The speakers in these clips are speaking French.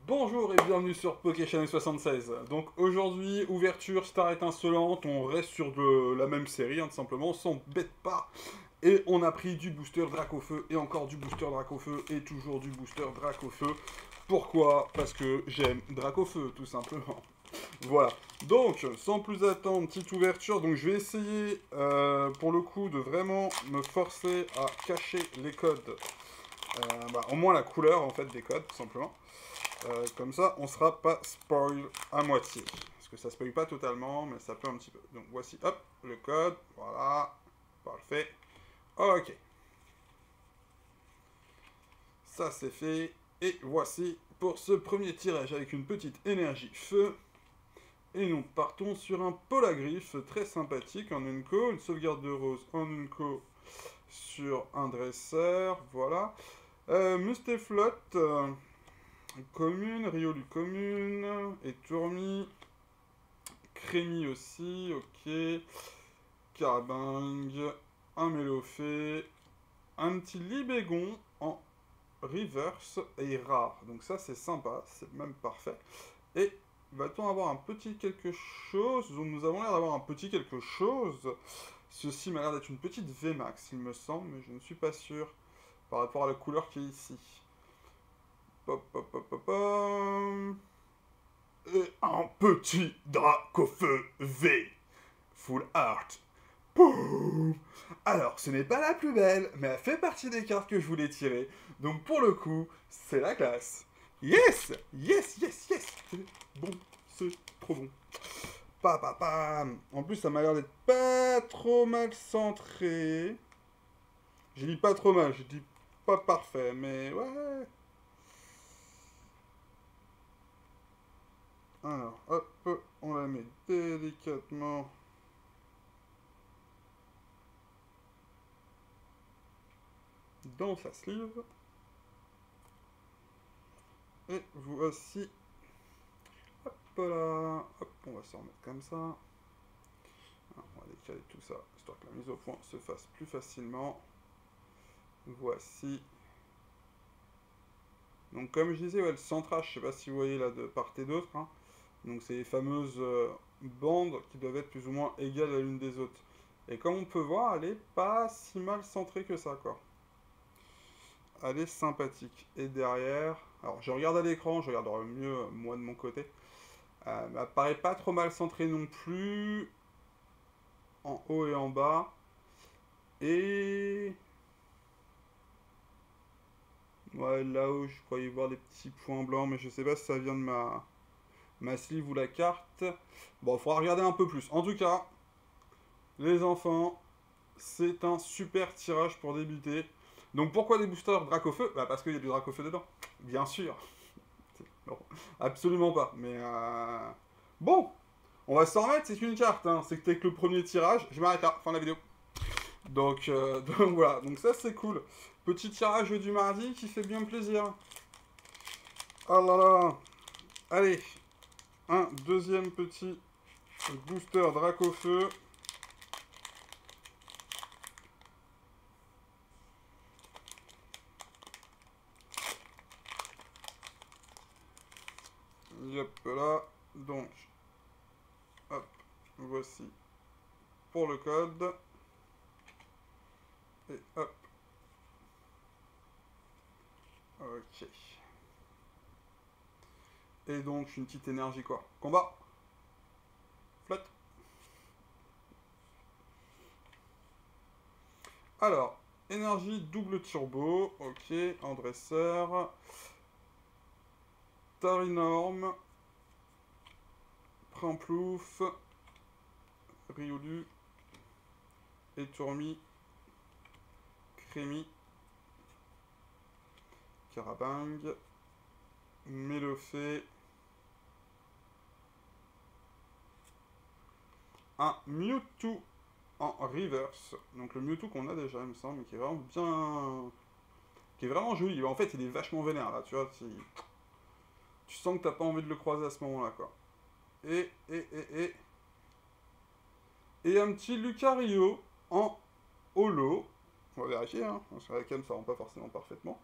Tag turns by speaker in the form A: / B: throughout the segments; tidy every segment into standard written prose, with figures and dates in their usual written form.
A: Bonjour et bienvenue sur PokéChannel 76. Donc aujourd'hui, ouverture Star étincelante, on reste sur la même série, tout simplement, on s'embête pas. Et on a pris du booster Dracofeu, et encore du booster Dracofeu, et toujours du booster Dracofeu. Pourquoi? Parce que j'aime Dracofeu, tout simplement. Voilà. Donc, sans plus attendre, petite ouverture. Donc je vais essayer, pour le coup, de vraiment me forcer à cacher les codes. Au moins la couleur, en fait, des codes, tout simplement. Comme ça, on sera pas spoil à moitié. Parce que ça spoil pas totalement, mais ça peut un petit peu. Donc voici, hop, le code. Voilà. Parfait. Ok. Ça c'est fait. Et voici pour ce premier tirage avec une petite énergie feu. Et nous partons sur un Polagriffe très sympathique en Unco. Une sauvegarde de rose en Unco sur un dresseur. Voilà. Mustaflot. Commune, Riolu commune, et Tourmi, Crémy aussi, ok, Carbang, un Mélofée, un petit Libégon en reverse et rare. Donc ça c'est sympa, c'est même parfait. Et va-t-on avoir un petit quelque chose? Donc nous avons l'air d'avoir un petit quelque chose. Ceci m'a l'air d'être une petite VMAX, il me semble, mais je ne suis pas sûr par rapport à la couleur qui est ici. Pop, pop, pop, pop, pop. Et un petit Dracofeu V. Full art. Poum. Alors, ce n'est pas la plus belle, mais elle fait partie des cartes que je voulais tirer. Donc pour le coup, c'est la classe. Yes. Yes, yes, yes. Bon, c'est trop bon. Pa, pa, pa. En plus, ça m'a l'air d'être pas trop mal centré. J'ai dit pas trop mal, j'ai dit pas parfait, mais ouais. Alors, hop, on la met délicatement dans sa sleeve. Et voici. Hop là. Hop, on va se remettre comme ça. Alors, on va décaler tout ça, histoire que la mise au point se fasse plus facilement. Voici. Donc comme je disais, ouais, le centrage, je sais pas si vous voyez là de part et d'autre. Hein. Donc c'est les fameuses bandes qui doivent être plus ou moins égales à l'une des autres. Et comme on peut voir, elle est pas si mal centrée que ça, quoi. Elle est sympathique. Et derrière, alors je regarde à l'écran, je regarderai mieux moi de mon côté. Elle paraît pas trop mal centrée non plus, en haut et en bas. Et ouais, là-haut, je croyais voir des petits points blancs, mais je sais pas si ça vient de ma sleeve ou la carte. Bon, il faudra regarder un peu plus. En tout cas, les enfants, c'est un super tirage pour débuter. Donc pourquoi des boosters Dracofeu? Bah parce qu'il y a du Dracofeu dedans. Bien sûr. Non, absolument pas. Mais bon, on va s'en remettre, c'est une carte. Hein. C'était que le premier tirage. Je m'arrête là, fin de la vidéo. Donc, donc voilà, donc ça c'est cool. Petit tirage du mardi qui fait bien plaisir. Oh là là. Allez, un deuxième petit booster Dracofeu. Hop là. Donc, hop, voici pour le code. Et hop. Ok. Et donc, une petite énergie quoi. Combat. Flotte. Alors, énergie double turbo. Ok, en dresseur. Tarinorm. Primplouf. Riolu. Etourmi. Crémy. Carabang. Mélofée. Un Mewtwo en reverse. Donc le Mewtwo qu'on a déjà, il me semble, qui est vraiment bien. Qui est vraiment joli. En fait, il est vachement vénère là, tu vois. Tu sens que t'as pas envie de le croiser à ce moment-là, quoi. Et, et, et, et. Et un petit Lucario en holo. On va vérifier, hein, parce que la cam ça rend pas forcément parfaitement.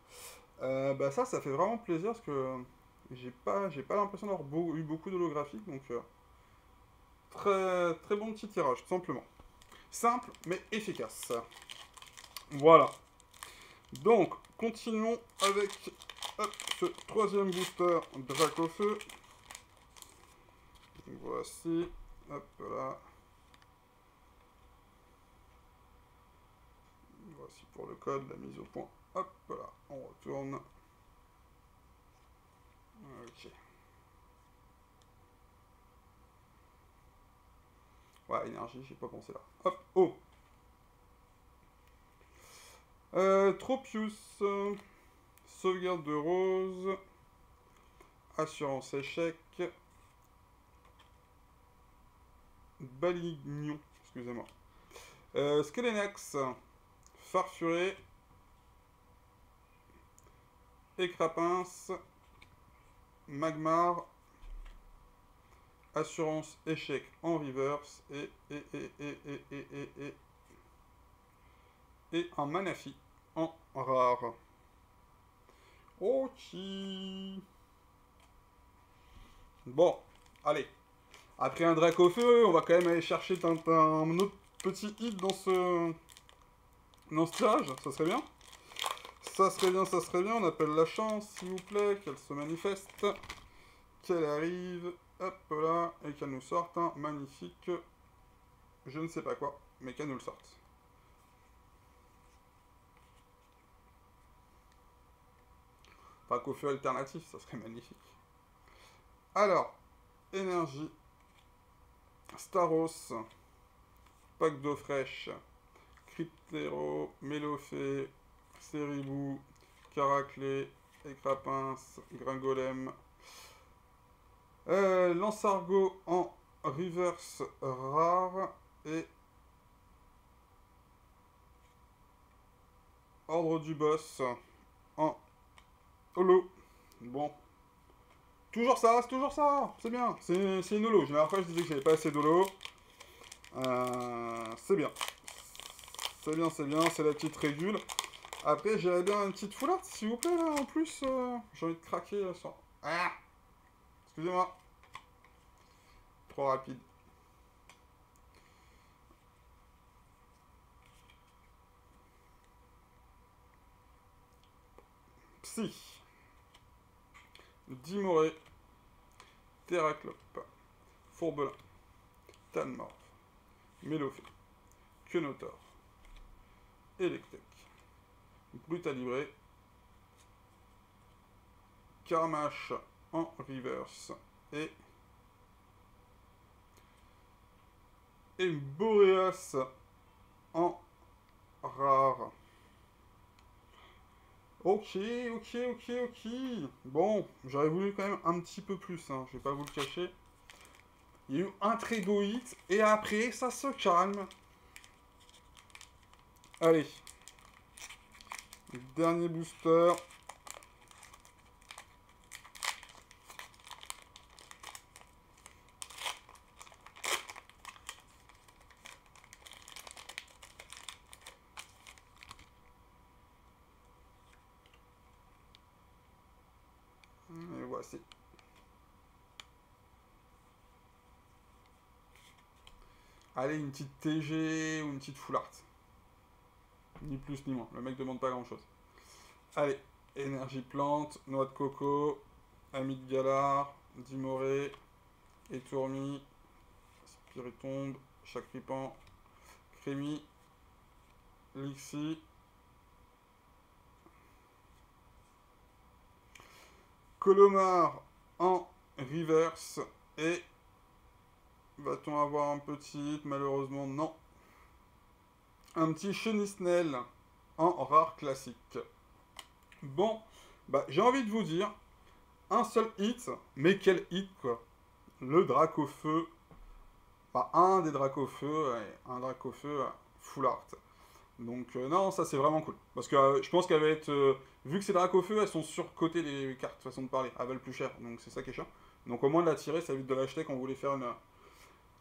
A: Ça fait vraiment plaisir parce que J'ai pas l'impression d'avoir eu beaucoup d'holographiques, donc très, très bon petit tirage, tout simplement. Simple, mais efficace. Voilà. Donc, continuons avec hop, ce troisième booster Dracofeu. Voici. Hop là. Voici pour le code, la mise au point. Hop là, on retourne. Ok. Ouais, énergie, j'ai pas pensé là. Hop, oh. Tropius. Sauvegarde de rose. Assurance échec. Balignon, excusez-moi. Skelenax. Farfuré. Écrapince. Magmar. Assurance échec en reverse. Et un Manafi en rare. Ok. Bon, allez. Après un Dracofeu, on va quand même aller chercher un autre petit hit dans ce tirage. Ça serait bien. Ça serait bien, ça serait bien. On appelle la chance, s'il vous plaît, qu'elle se manifeste. Qu'elle arrive. Hop là. Et qu'elle nous sorte un magnifique... Je ne sais pas quoi, mais qu'elle nous le sorte. Dracofeu alternatif, ça serait magnifique. Alors, énergie, Staros, pack d'eau fraîche, Cryptero, Mélophée, Ceribou, Caraclé, Écrapince, Gringolem, Lansargot en reverse rare et Ordre du Boss en holo. Bon. Toujours ça, c'est toujours ça. C'est bien. C'est une holo. La dernière fois, je disais que j'avais pas assez d'holo. C'est bien. C'est bien, c'est bien. C'est la petite régule. Après, j'irais bien une petite foulard, s'il vous plaît, là, en plus. J'ai envie de craquer sur... Ah, excusez-moi. Trop rapide. Psy. Dimoré. Terraclope. Fourbelin. Tanmorph. Mélophée. Quenotor. Electek. Brutalibré. Karmash en reverse. Et Boreas en rare. Ok. Bon, j'aurais voulu quand même un petit peu plus, hein, je vais pas vous le cacher. Il y a eu un très beau hit, et après, ça se calme. Allez. Dernier booster. Et voici. Allez, une petite TG ou une petite full art. Ni plus ni moins. Le mec demande pas grand chose. Allez, énergie plante, noix de coco, ami de Galar, Dimoré, Étourmi, Spiritombe, Chacripan, Crémi, Lixi, Colomar en reverse et va-t-on avoir un petit hit? Malheureusement non. Un petit Chenisnel en rare classique. Bon, bah j'ai envie de vous dire, un seul hit, mais quel hit quoi. Le Dracofeu, pas un des Dracofeu, un Dracofeu full art. Donc non, ça c'est vraiment cool. Parce que je pense qu'elle va être... vu que c'est Dracofeu, elles sont surcotées les cartes, façon de parler. Elles valent plus cher, donc c'est ça qui est chiant. Donc au moins de la tirer, ça évite de l'acheter quand vous voulez faire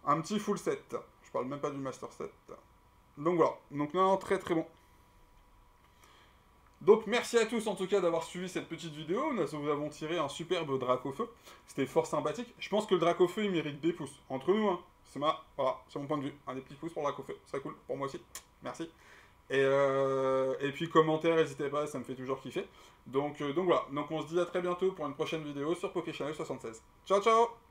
A: un petit full set. Je parle même pas du master set. Donc voilà. Donc non, très très bon. Donc merci à tous en tout cas d'avoir suivi cette petite vidéo. Nous avons tiré un superbe Dracofeu. C'était fort sympathique. Je pense que le Dracofeu il mérite des pouces. Entre nous, hein. Voilà, c'est mon point de vue. Un des petits pouces pour le Dracofeu. C'est cool, pour moi aussi. Merci. Et puis commentaires, n'hésitez pas, ça me fait toujours kiffer. Donc voilà, donc on se dit à très bientôt pour une prochaine vidéo sur PokéChannel 76. Ciao ciao.